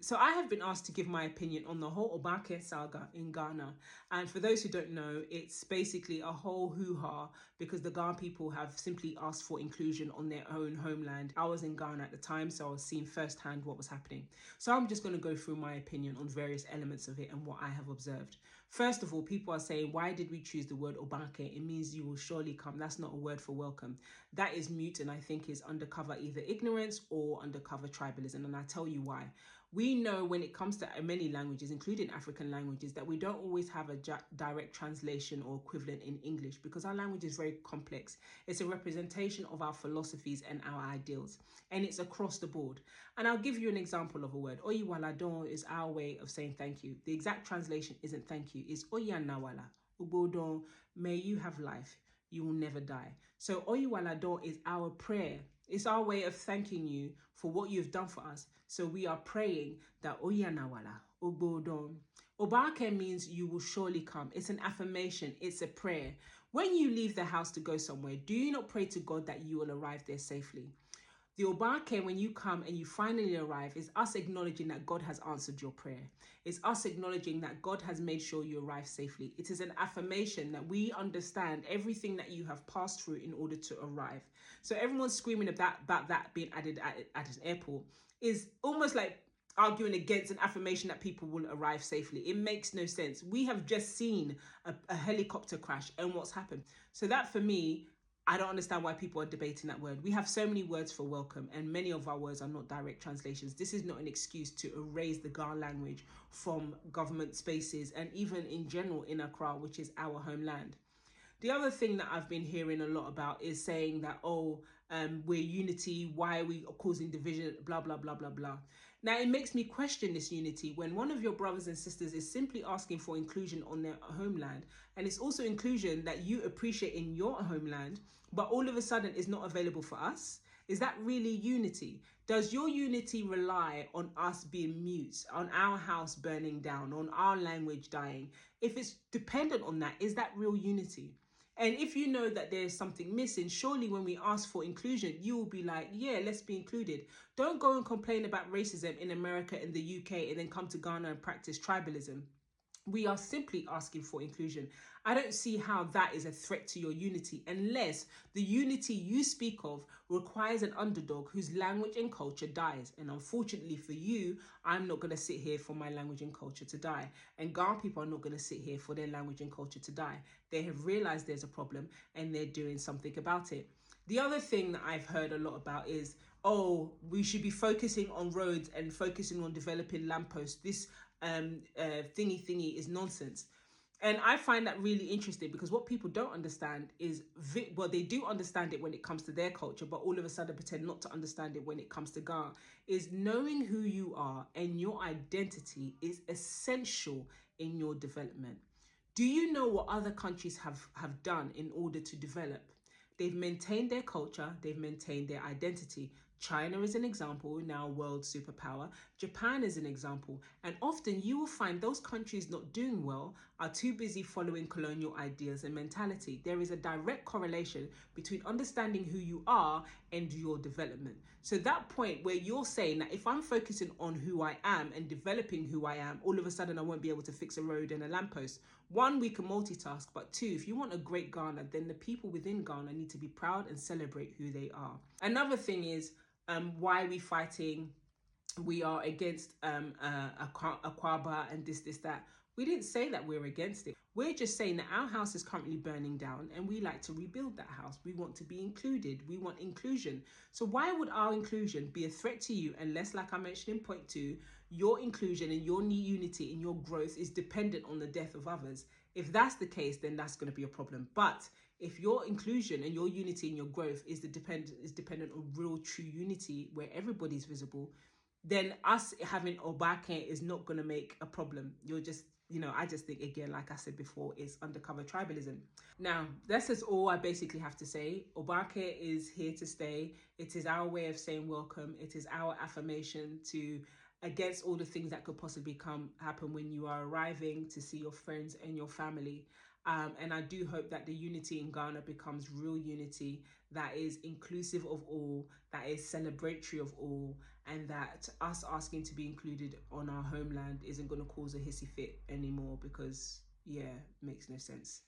So I have been asked to give my opinion on the whole Ooobakɛ saga in Ghana. And for those who don't know, it's basically a whole hoo-ha because the Ghana people have simply asked for inclusion on their own homeland. I was in Ghana at the time, so I was seeing firsthand what was happening. So I'm just going to go through my opinion on various elements of it and what I have observed. First of all, people are saying, why did we choose the word Ooobakɛ? It means you will surely come. That's not a word for welcome. That is mute and I think is undercover either ignorance or undercover tribalism. And I tell you why. We know when it comes to many languages, including African languages, that we don't always have a direct translation or equivalent in English because our language is very complex. It's a representation of our philosophies and our ideals, and it's across the board. And I'll give you an example of a word. Oyiwaladon is our way of saying thank you. The exact translation isn't thank you, it's Oyanawala. Ubodon, may you have life. You will never die. So Oyiwaladon is our prayer. It's our way of thanking you for what you've done for us. So we are praying that Oyanawala, Ogbodon. Ooobakɛ means you will surely come. It's an affirmation. It's a prayer. When you leave the house to go somewhere, do you not pray to God that you will arrive there safely? The Ooobakɛ, when you come and you finally arrive, is us acknowledging that God has answered your prayer. It's us acknowledging that God has made sure you arrive safely. It is an affirmation that we understand everything that you have passed through in order to arrive. So everyone's screaming about that being added at an airport is almost like arguing against an affirmation that people will arrive safely. It makes no sense. We have just seen a helicopter crash and what's happened. So that for me, I don't understand why people are debating that word. We have so many words for welcome and many of our words are not direct translations. This is not an excuse to erase the Ga language from government spaces and even in general in Accra, which is our homeland. The other thing that I've been hearing a lot about is saying that, we're unity, why are we causing division, blah, blah, blah, blah, blah. Now, it makes me question this unity when one of your brothers and sisters is simply asking for inclusion on their homeland. And it's also inclusion that you appreciate in your homeland, but all of a sudden is not available for us. Is that really unity? Does your unity rely on us being mute, on our house burning down, on our language dying? If it's dependent on that, is that real unity? And if you know that there's something missing, surely when we ask for inclusion, you will be like, yeah, let's be included. Don't go and complain about racism in America and the UK and then come to Ghana and practice tribalism. We are simply asking for inclusion. I don't see how that is a threat to your unity unless the unity you speak of requires an underdog whose language and culture dies. And unfortunately for you, I'm not going to sit here for my language and culture to die. And Ghana people are not going to sit here for their language and culture to die. They have realized there's a problem and they're doing something about it. The other thing that I've heard a lot about is, we should be focusing on roads and focusing on developing lampposts. This thingy is nonsense. And I find that really interesting because what people don't understand is, they do understand it when it comes to their culture, but all of a sudden pretend not to understand it when it comes to Ghana, is knowing who you are and your identity is essential in your development. Do you know what other countries have done in order to develop? They've maintained their culture, they've maintained their identity. China is an example, now world superpower. Japan is an example. And often you will find those countries not doing well are too busy following colonial ideas and mentality. There is a direct correlation between understanding who you are and your development. So that point where you're saying that if I'm focusing on who I am and developing who I am, all of a sudden I won't be able to fix a road and a lamppost. One, we can multitask, but two, if you want a great Ghana, then the people within Ghana need to be proud and celebrate who they are. Another thing is, why are we fighting? We are against Akwaaba and this, that. We didn't say that we're against it. We're just saying that our house is currently burning down and we like to rebuild that house. We want to be included. We want inclusion. So why would our inclusion be a threat to you unless, like I mentioned in point 2, your inclusion and your unity and your growth is dependent on the death of others? If that's the case, then that's going to be a problem. But if your inclusion and your unity and your growth is dependent on real, true unity where everybody's visible, then us having Ooobakɛ is not going to make a problem. You're just, I just think, again, like I said before, it's undercover tribalism. Now, this is all I basically have to say. Ooobakɛ is here to stay. It is our way of saying welcome. It is our affirmation against all the things that could possibly happen when you are arriving to see your friends and your family. And I do hope that the unity in Ghana becomes real unity that is inclusive of all, that is celebratory of all, and that us asking to be included on our homeland isn't going to cause a hissy fit anymore, because yeah, makes no sense.